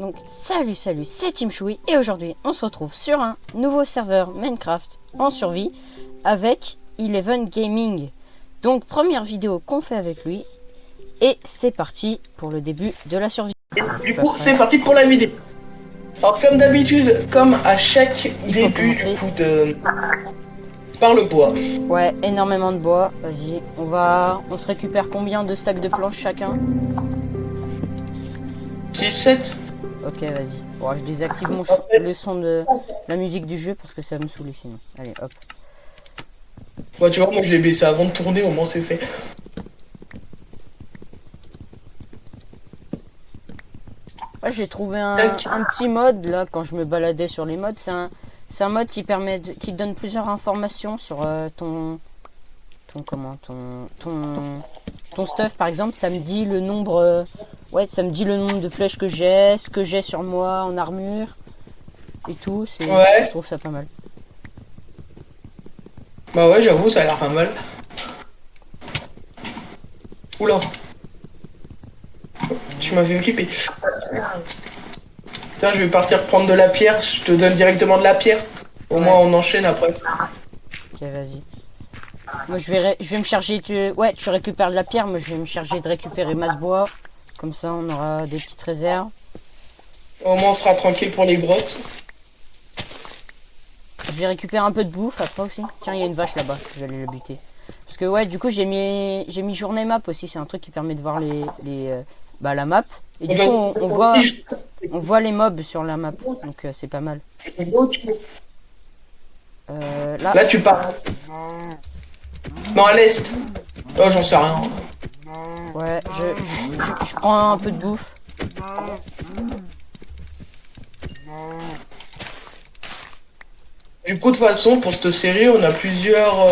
Donc salut, c'est Team Choui et aujourd'hui on se retrouve sur un nouveau serveur Minecraft en survie avec Eleven Gaming. Donc première vidéo qu'on fait avec lui et c'est parti pour le début de la survie. Du coup, c'est parti pour la vidéo. Alors comme d'habitude, comme à chaque début du coup de... par le bois. Ouais, énormément de bois, vas-y. On se récupère combien de stacks de planches chacun? 6, 7. Ok, vas-y. Bon, je désactive le son de la musique du jeu parce que ça va me saouler sinon. Allez, hop. Ouais, tu vois, moi je l'ai baissé avant de tourner, au moins c'est fait. Ouais, j'ai trouvé un petit mode là quand je me baladais sur les modes. C'est un mode qui permet qui donne plusieurs informations sur ton stuff. Par exemple, ça me dit le nombre ça me dit le nombre de flèches que j'ai, ce que j'ai sur moi en armure et tout. Je trouve ça pas mal. Bah ouais, j'avoue, ça a l'air pas mal. Oula. Tu m'as fait flipper. Tiens, je vais partir prendre de la pierre, je te donne directement de la pierre. Au moins on enchaîne après. Ok, vas-y. Moi je vais me charger tu récupères de la pierre, moi je vais me charger de récupérer masse bois. Comme ça on aura des petites réserves. Au moins on sera tranquille pour les grottes. Je vais récupérer un peu de bouffe après aussi. Tiens, il y a une vache là-bas, je vais aller la buter. Parce que ouais, du coup j'ai mis journée map aussi, c'est un truc qui permet de voir la map. Et du coup on voit les mobs sur la map, donc c'est pas mal. Là tu pars. Non, à l'est. Oh, j'en sais rien. Ouais, je prends un peu de bouffe. Du coup, de toute façon, pour cette série, on a plusieurs...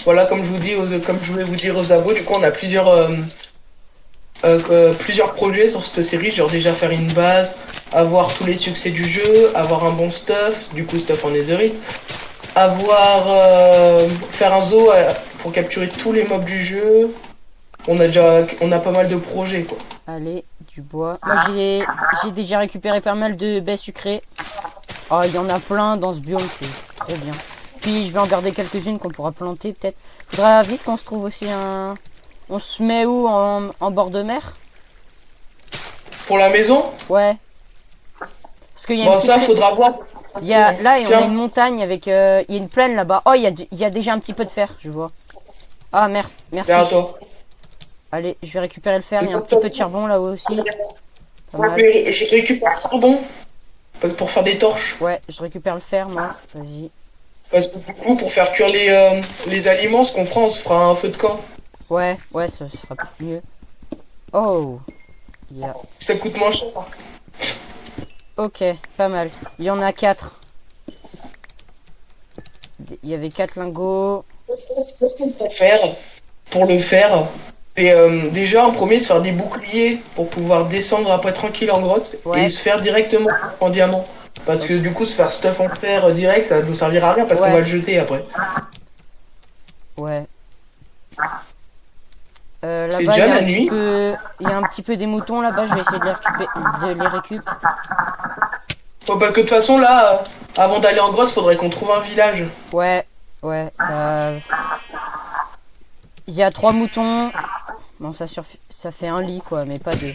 voilà, comme je vous dis, comme je voulais vous dire aux abos, du coup, on a plusieurs projets sur cette série. Genre déjà faire une base, avoir tous les succès du jeu, avoir un bon stuff, du coup stuff en netherite, faire un zoo pour capturer tous les mobs du jeu. On a pas mal de projets, quoi. Allez, du bois. Moi j'ai déjà récupéré pas mal de baies sucrées. Oh, il y en a plein dans ce biome, c'est trop bien. Puis je vais en garder quelques-unes qu'on pourra planter peut-être. Faudra vite qu'on se trouve aussi un... On se met où en bord de mer? Pour la maison? Ouais. Parce qu'il y a bon, ça, faudra voir. On a une montagne avec... il y a une plaine là-bas. Oh, il y a déjà un petit peu de fer, je vois. Ah, merde, merci. Allez, je vais récupérer le fer. Il y a un petit peu de charbon là-haut aussi. Je récupère le charbon. Pour faire des torches. Ouais, je récupère le fer, moi. Vas-y. Parce que du coup, pour faire cuire les aliments, ce qu'on fera, on se fera un feu de camp. Ouais, ça sera mieux. Oh. Ça coûte moins cher. Ok, pas mal. Il y en a 4. Il y avait 4 lingots. Qu'est-ce qu'on peut faire pour le faire? Et déjà, en premier, se faire des boucliers pour pouvoir descendre après tranquille en grotte et se faire directement en diamant. Parce que du coup, se faire stuff en fer direct, ça nous servira à rien parce qu'on va le jeter après. Ouais. C'est là-bas, déjà la nuit. Il y a un petit peu des moutons là-bas, je vais essayer de les récupérer. Bon, parce que de toute façon, là, avant d'aller en grotte, faudrait qu'on trouve un village. Ouais. Il y a 3 moutons. Bon, ça fait un lit, quoi, mais pas 2.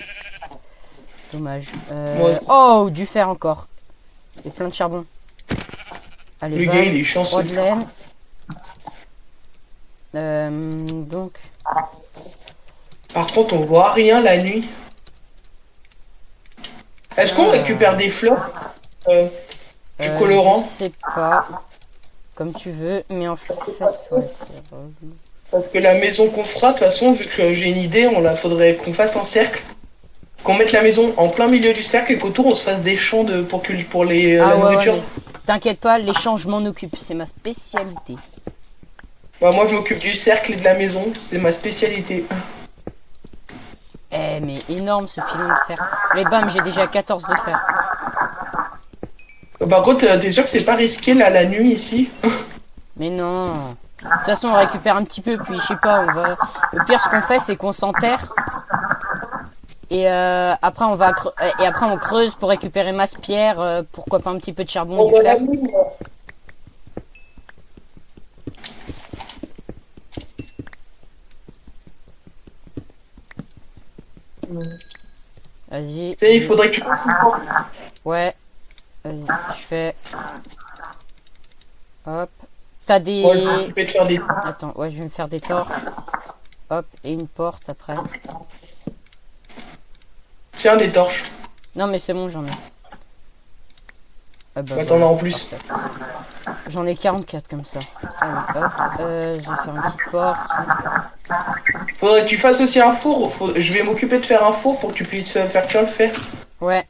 Dommage. Oh, du fer encore. Et plein de charbon. Allez, le gars, il est chanceux. De laine. Donc... Par contre, on voit rien la nuit. Est-ce qu'on récupère des fleurs du colorant? Je sais pas. Comme tu veux, mais en fait, ouais, parce que la maison qu'on fera, de toute façon, vu que j'ai une idée, faudrait qu'on fasse un cercle. Qu'on mette la maison en plein milieu du cercle et qu'autour on se fasse des champs pour la nourriture. T'inquiète pas, les champs je m'en occupe, c'est ma spécialité. Bah, moi je m'occupe du cercle et de la maison, c'est ma spécialité. Eh mais énorme ce filon de fer. Mais bam, j'ai déjà 14 de fer. Par contre, t'es sûr que c'est pas risqué là la nuit ici? Mais non. De toute façon on récupère un petit peu, puis je sais pas, on va... Le pire ce qu'on fait c'est qu'on s'enterre. Et après et après on creuse pour récupérer masse pierre, pourquoi pas un petit peu de charbon, On du va la fer. mine. Vas-y. Tu sais, il faudrait que tu fasses une porte. Ouais. Vas-y, je fais. Hop. T'as Moi, je vais des... m'occuper de faire des. Attends, ouais, je vais me faire des torches. Hop, et une porte après. Tiens, des torches. Non mais c'est bon, j'en ai. Ah bah Bah, t'en as voilà, en plus. parfait. J'en ai 44 comme ça. Allez, hop. Je vais faire une petite porte. Faudrait que tu fasses aussi un four. Je vais m'occuper de faire un four pour que tu puisses faire cuire le fer. Ouais.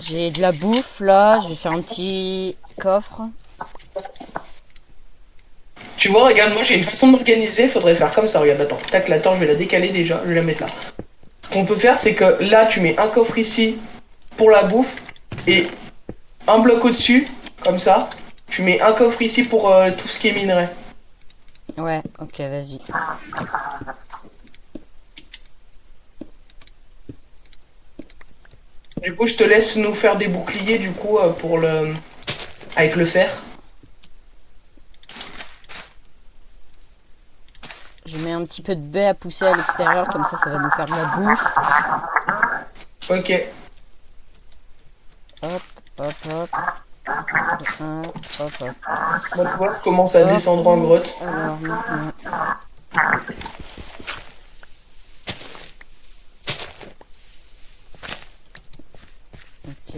J'ai de la bouffe là, je vais faire un petit coffre. Tu vois, regarde, moi j'ai une façon de m'organiser. Faudrait faire comme ça. Regarde, attends. Tac, la torche, je vais la décaler déjà. Je vais la mettre là. Ce qu'on peut faire, c'est que là, tu mets un coffre ici pour la bouffe et un bloc au-dessus, comme ça. Tu mets un coffre ici pour tout ce qui est minerai. Ouais, ok, vas-y. Du coup, je te laisse nous faire des boucliers, du coup, pour le... avec le fer. Je mets un petit peu de baie à pousser à l'extérieur, comme ça va nous faire de la bouffe. Ok. Hop, hop, hop. Hop, hop, hop. Moi, tu vois, je commence à Hop. descendre en grotte. Alors maintenant. Ok.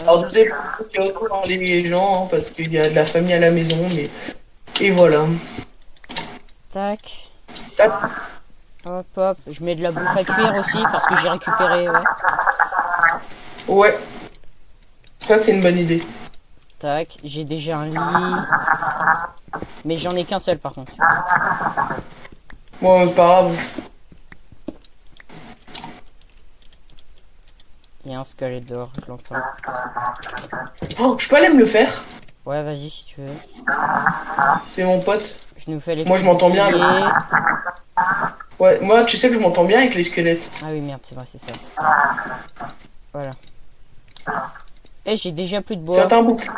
Alors, je vous ai pas dit qu'il y a autant les gens, hein, parce qu'il y a de la famille à la maison, mais... Et voilà. Tac. Tac. Hop, hop. Je mets de la bouffe à cuire aussi, parce que j'ai récupéré, ouais. Ouais. Ça, c'est une bonne idée. Tac. J'ai déjà un lit. Mais j'en ai qu'un seul par contre. Bon, c'est pas grave. Il y a un squelette dehors, je l'entends. Oh, je peux aller me le faire? Ouais, vas-y si tu veux. C'est mon pote. Je nous fais les Moi, je m'entends bien. boucliers. Ouais, moi, tu sais que je m'entends bien avec les squelettes. Ah oui, merde, c'est vrai, c'est ça. Voilà. Et j'ai déjà plus de bois. Tiens, t'as un bouclier.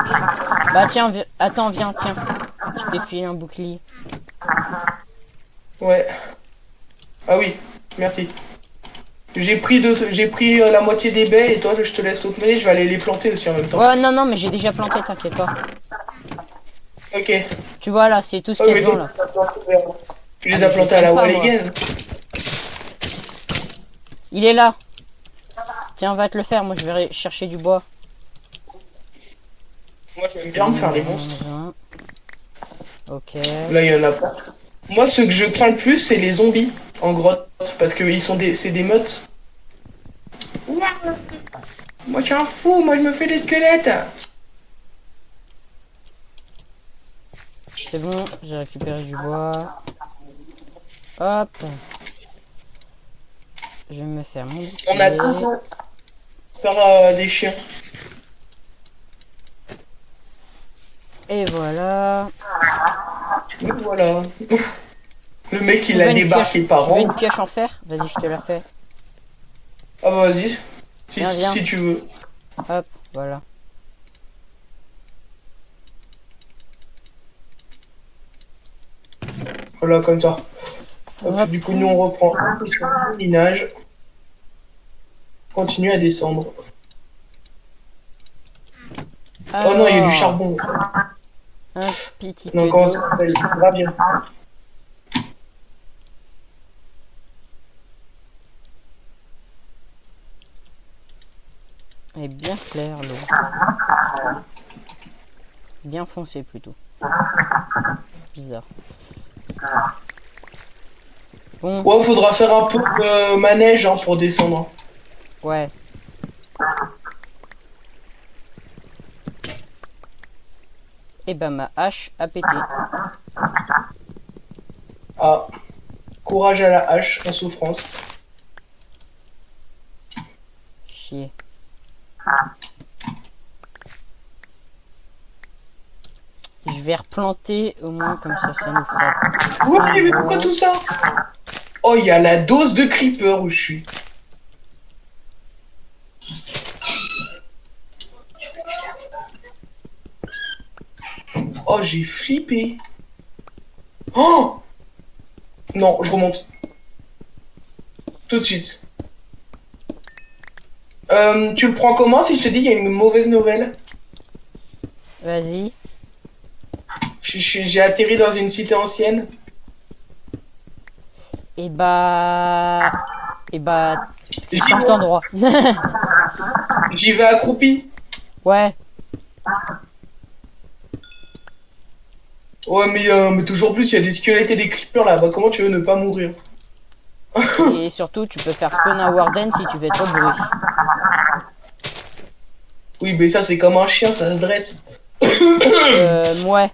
Bah tiens, attends, viens, tiens. Je t'ai filé un bouclier. Ouais. Ah oui, merci. J'ai pris la moitié des baies et toi, je te laisse l'autre moitié. Je vais aller les planter aussi en même temps. Ouais, non, non, mais j'ai déjà planté, t'inquiète pas. Ok. Tu vois là, c'est tout ce Oh, qu'il y a mais dedans toi, là. tu les Ah, as mais plantés je à la les aime pas, Walligan. Il est là. Tiens, va te le faire, moi je vais chercher du bois. Moi, j'aime bien me faire les monstres. Ok. Là, il y en a pas. Moi, ce que je crains le plus, c'est les zombies en grotte. Parce que c'est des meutes. Ouah. Moi, je suis un fou. Moi, je me fais des squelettes. C'est bon, j'ai récupéré du bois. Hop. Je vais me faire mon On a bouclier. tous faire des chiens. Et voilà. Et voilà. Le mec, Tu il veux a une débarqué pioche- par Tu veux an. une pioche en fer? Vas-y, je te la fais. Ah bah vas-y. Viens. Si tu veux. Hop, voilà. Voilà, comme ça. Hop, Hop. du coup, nous, on reprend un peu sur le minage. Continue à descendre. Oh non, il y a du charbon. Un petit peu Non, comment d'eau. ça s'appelle? Va bien. Elle est bien claire l'eau. Bien foncé plutôt. Bizarre. Bon, Ouais, faudra faire un peu de manège hein, pour descendre. ouais. Et ben ma hache a pété. Ah, courage à la hache en souffrance. Chier. vais replanter au moins comme ça nous fera. Ouais, mais pourquoi tout ça? Oh, il y a la dose de creeper où je suis. Oh, j'ai flippé. Oh! Non, je remonte. Tout de suite. Tu le prends comment si je te dis qu'il y a une mauvaise nouvelle? Vas-y. J'ai atterri dans une cité ancienne. Et bah, tu J'y changes vais. d'endroit. J'y vais accroupi. Ouais. Ouais, mais toujours plus, il y a des squelettes et des creepers là-bas. Comment tu veux ne pas mourir? Et surtout, tu peux faire spawn à Warden si tu fais trop de bruit. Oui, mais ça, c'est comme un chien, ça se dresse. Ouais.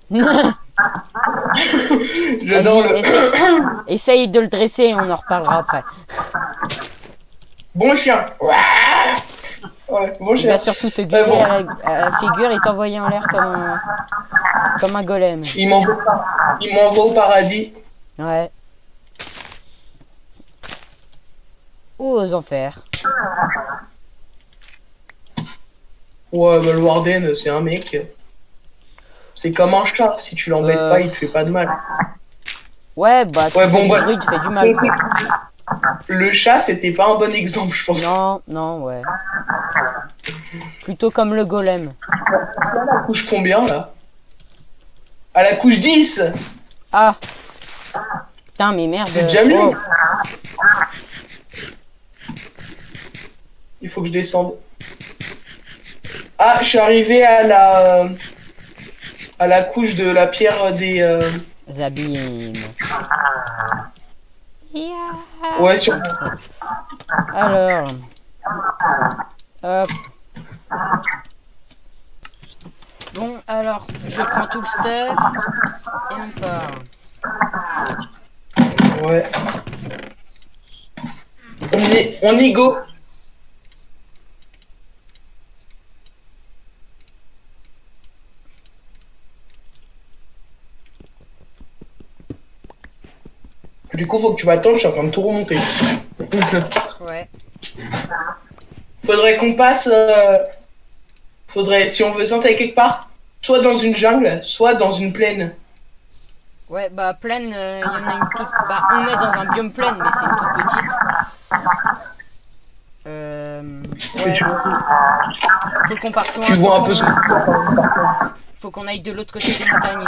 J'adore Vas-y, le. essaye de le dresser et on en reparlera après. Bon chien. Ouais, bon Il chien. va surtout te gueuler Bon. à la figure et t'envoyer en l'air comme un golem. Il m'envoie au paradis. Ouais. Ou aux enfers. Ouais, bah, le Warden, c'est un mec. C'est comme un chat. Si tu l'embêtes pas, il te fait pas de mal. Ouais, bah, tu Ouais, fais bon, du bah, bruit, tu fais du mal. Le chat, c'était pas un bon exemple, je pense. Non, non, ouais. Plutôt comme le golem. À la couche combien, là? À la couche 10. Ah. Putain, mais merde. C'est déjà mieux. Oh. Il faut que je descende. Ah, je suis arrivé à la couche de la pierre des... Zabine. Yeah. Ouais, sur... Alors. Hop. Bon, alors, je prends tout le stuff et on part. Ouais. On y go. Du coup, faut que tu m'attendes, je suis en train de tout remonter. Ouais. Faudrait qu'on passe... Faudrait, si on veut s'installer quelque part, soit dans une jungle, soit dans une plaine. Ouais, bah, plaine, il y en a une toute... Bah, on est dans un biome plaine, mais c'est une toute petite. Ouais. Faut qu'on parte loin. Tu vois un peu ce que... Faut qu'on aille de l'autre côté des montagnes.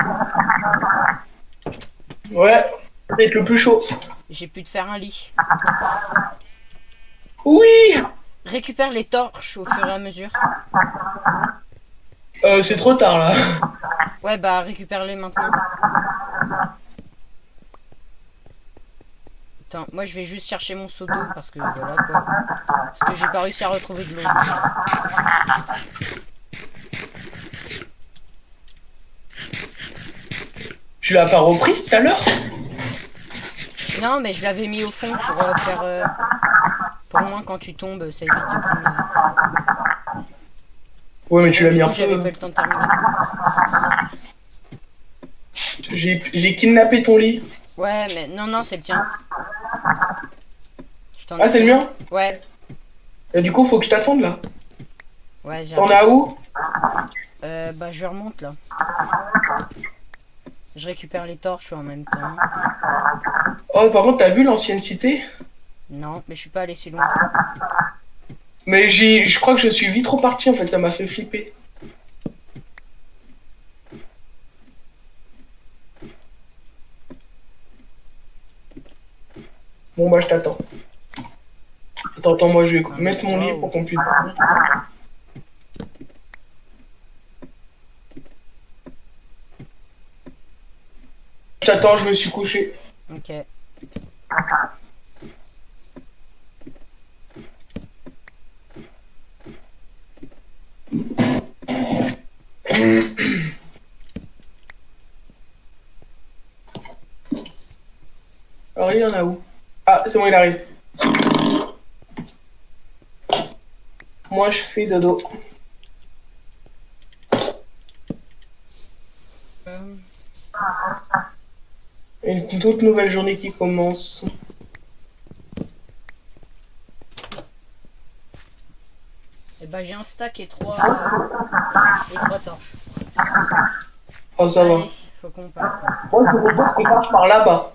Ouais, peut-être le plus chaud. J'ai pu te faire un lit. Oui. Récupère les torches au fur et à mesure. C'est trop tard, là. Ouais, bah, récupère-les maintenant. Attends, moi je vais juste chercher mon seau d'eau parce que voilà quoi. Parce que j'ai pas réussi à retrouver de l'eau. Tu l'as pas repris tout à l'heure? Non, mais je l'avais mis au fond pour faire... Pour moins quand tu tombes, ça évite de prendre... Ouais, mais tu l'as mis un J'avais peu... pas le temps de terminer. J'ai kidnappé ton lit. Ouais, mais non, non, c'est le tien. Ah, c'est le mien? Ouais. Et du coup, faut que je t'attende, là. Ouais, j'ai... T'en as où? Bah, je remonte, là. Je récupère les torches en même temps. Oh, par contre, t'as vu l'ancienne cité? Non, mais je suis pas allé si loin. Mais je crois que je suis vite reparti, en fait, ça m'a fait flipper. Bon, bah, je t'attends. Attends, moi, je vais mettre mon lit pour qu'on puisse... Je t'attends, je me suis couché. Ok. Alors, il y en a où? Ah, c'est bon, il arrive. Moi, je fais dodo. Une toute nouvelle journée qui commence. Et bah j'ai un stack et trois torches. Oh, ça va. Allez, faut qu'on parte. Moi, je te propose qu'on parte par là-bas.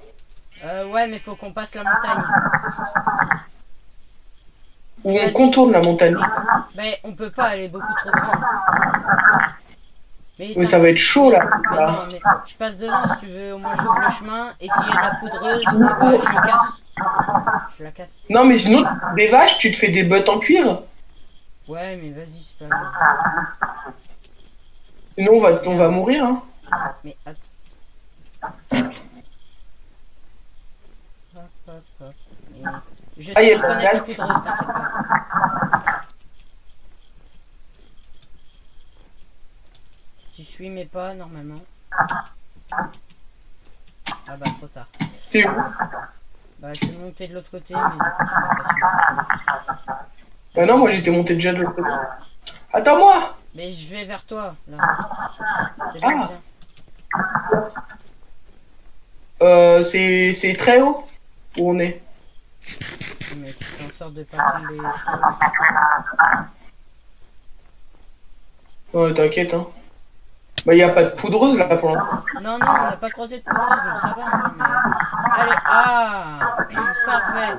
Ouais, mais faut qu'on passe la montagne. Ou on contourne la montagne. Mais on peut pas, elle est beaucoup trop grande. Mais ça va être chaud là. Mais non, mais je passe devant si tu veux, au moins j'ouvre le chemin. Et s'il y a de la poudreuse, bah, je le casse. Je la casse. Non, mais sinon, des vaches, tu te fais des bottes en cuir. Ouais, mais vas-y, c'est pas grave. Sinon, on va mourir. Hein. Mais attends. Hop, hop, hop. Et je sais reconnaître la poudreuse, t'inquiète pas. Tu suis mes pas normalement. Ah bah trop tard. T'es où? Bah je vais monter de l'autre côté, mais du coup tu vas pas suivre. Bah non, moi j'étais monté déjà de l'autre côté. Attends-moi! Mais je vais vers toi, là. C'est Ah. bien. C'est très haut où on est. Mais tu fais en sorte de pas tomber. Ouais, t'inquiète, hein. Bah, y a pas de poudreuse là pour l'instant. Non, non, on n'a pas croisé de poudreuse, donc ça va, hein, mais... Allez, ah parfait.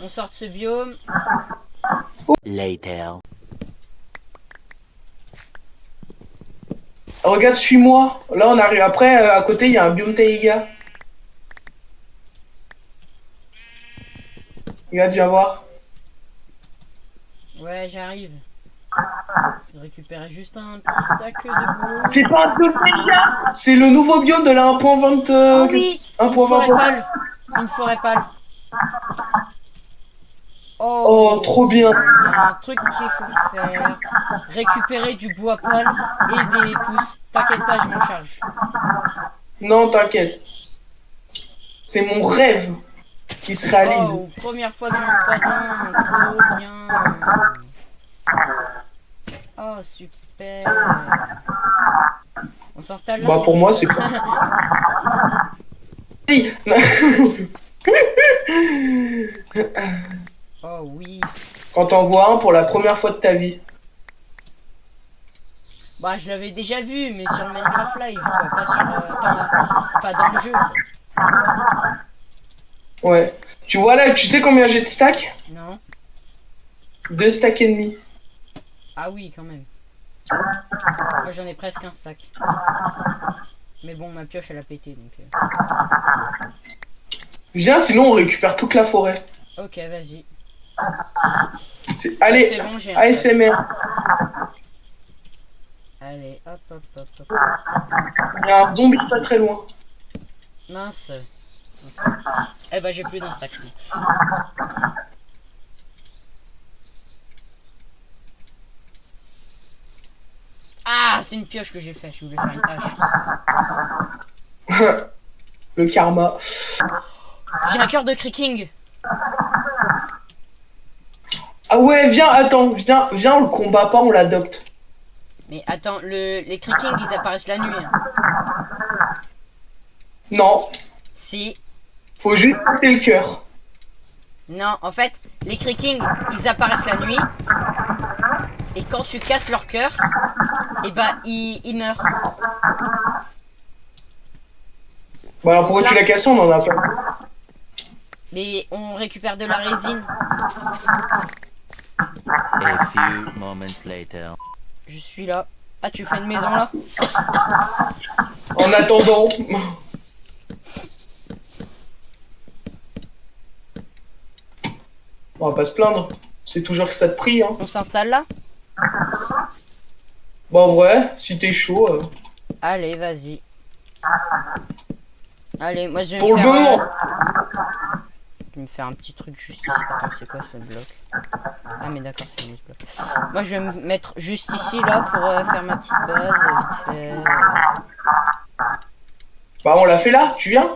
On sort de ce biome. Later. Regarde, suis-moi. Là, on arrive. Après, à côté, il y a un biome taïga. Regarde, viens voir. Ouais, j'arrive. Je récupérais juste un petit stack de boue. C'est pas un biome taïga! C'est le nouveau biome de la 1.20. Oh oui, 1.20. Une forêt pâle. Oh, trop bien. Il y a un truc qu'il faut faire. Récupérer du bois pâle et des pousses. T'inquiète pas, je m'en charge. Non, t'inquiète. C'est mon rêve qui se réalise. Oh, première fois que j'en croise un. Trop bien. Oh, super. On s'installe là. Bah, pour moi, c'est pas. Si. Oh oui. Quand t'en vois un pour la première fois de ta vie. Bah je l'avais déjà vu, mais sur le Minecraft Live, quoi, pas sur... pas dans le jeu. Ouais. Tu vois là, tu sais combien j'ai de stacks? Non. 2 stacks et demi. Ah oui, quand même. Moi j'en ai presque un stack. Mais bon, ma pioche elle a pété, donc... Viens, sinon on récupère toute la forêt. Ok, vas-y. Allez, C'est bon, j'ai un ASMR. Allez, hop, hop, hop, hop. Il y a un zombie pas très loin. Mince. Eh bah j'ai plus d'un stack. Ah, c'est une pioche que j'ai fait, je voulais faire une hache. Le karma. J'ai un cœur de creaking. Ah ouais, viens, attends, viens, on le combat pas, on l'adopte. Mais attends, les creakings ils apparaissent la nuit. Hein. Non, Si. faut juste passer le cœur. Non, en fait, les creakings ils apparaissent la nuit. Et quand tu casses leur cœur, et bah ils meurent. Bah alors pourquoi tu l'as cassé, on en a pas. Mais on récupère de la résine. A few moments later. Je suis là. Ah, tu fais une maison là? En attendant. On va pas se plaindre. C'est toujours que ça te prie, hein. On s'installe là? Bah en vrai, si t'es chaud. Allez, vas-y. Allez, moi je vais Pour me le faire... moment. Je vais me faire un petit truc juste ici. Attends, c'est quoi ce bloc? Ah mais d'accord, c'est un bloc. Moi je vais me mettre juste ici là pour faire ma petite base vite fait. Bah on l'a fait là, tu viens?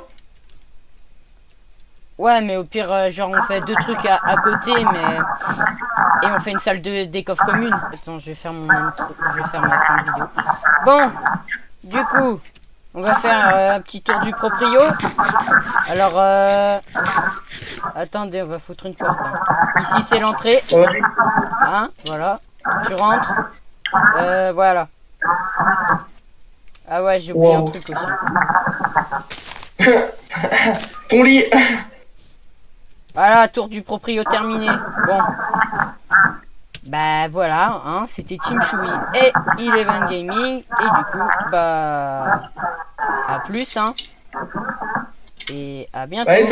Ouais, mais au pire, genre on fait deux trucs à côté, mais... Et on fait une salle de décoffre commune. Attends, je vais faire mon intro, je vais faire ma fin de vidéo. Bon, du coup, On va faire un petit tour du proprio. Alors, attendez, on va foutre une porte. Hein. Ici, c'est l'entrée. Ouais. Hein, voilà. Tu rentres. Voilà. Ah ouais, j'ai oublié un truc aussi. Ton lit. Voilà, tour du proprio terminé. Bon. Bah voilà, hein, c'était Team Choui et Eleven Gaming. Et du coup, bah... à plus, hein. Et à bientôt. Ouais,